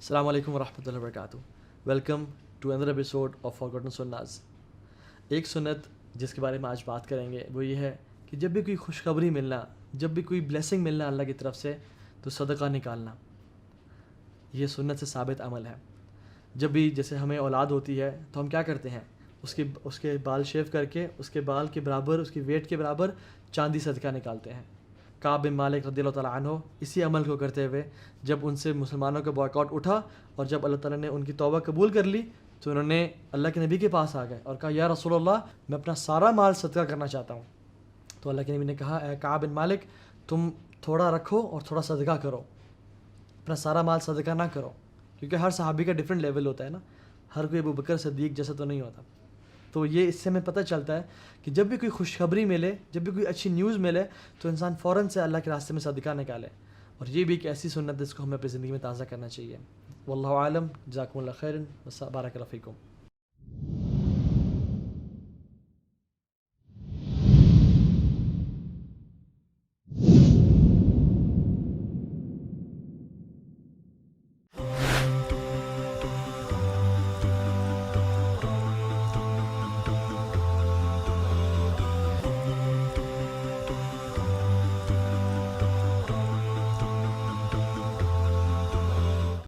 अस्सलाम वालेकुम वरहमतुल्लाहि वबरकातुहू। Welcome to another episode of forgotten सुन्नास। एक सुन्नत जिसके बारे में आज बात करेंगे वो ये है कि जब भी कोई खुशखबरी मिलना, जब भी कोई ब्लेसिंग मिलना अल्लाह की तरफ से, तो सदका निकालना। ये सुन्नत से साबित अमल है। जब भी जैसे हमें औलाद होती है तो हम क्या करते हैं, उसके बाल शेव करके उसके बाल के बराबर, उसकी वेट के बराबर चांदी सदका निकालते हैं। काब बिन मालिक रदियल्लाहु ताला अन्हु इसी अमल को करते हुए जब उनसे मुसलमानों का बॉयकॉट उठा और जब अल्लाह ताला ने उनकी तौबा कबूल कर ली तो उन्होंने अल्लाह के नबी के पास आ गए और कहा, या रसूलल्लाह, मैं अपना सारा माल सदका करना चाहता हूँ। तो अल्लाह के नबी ने कहा, ए काब बिन मालिक, तुम थोड़ा रखो और थोड़ा सदका करो, अपना सारा माल सदका ना करो, क्योंकि हर सहाबी का डिफरेंट लेवल होता है ना, हर कोई अबू बकर सिद्दीक जैसा तो नहीं होता। तो ये इससे हमें पता चलता है कि जब भी कोई खुशखबरी मिले, जब भी कोई अच्छी न्यूज़ मिले, तो इंसान फ़ौरन से अल्लाह के रास्ते में सदका निकाले। और ये भी एक ऐसी सुन्नत है जिसको हमें अपनी ज़िंदगी में ताज़ा करना चाहिए। वल्लाहु आलम, जज़ाकुमुल्लाह खैरन, बारक अल्लाह फ़ीकुम।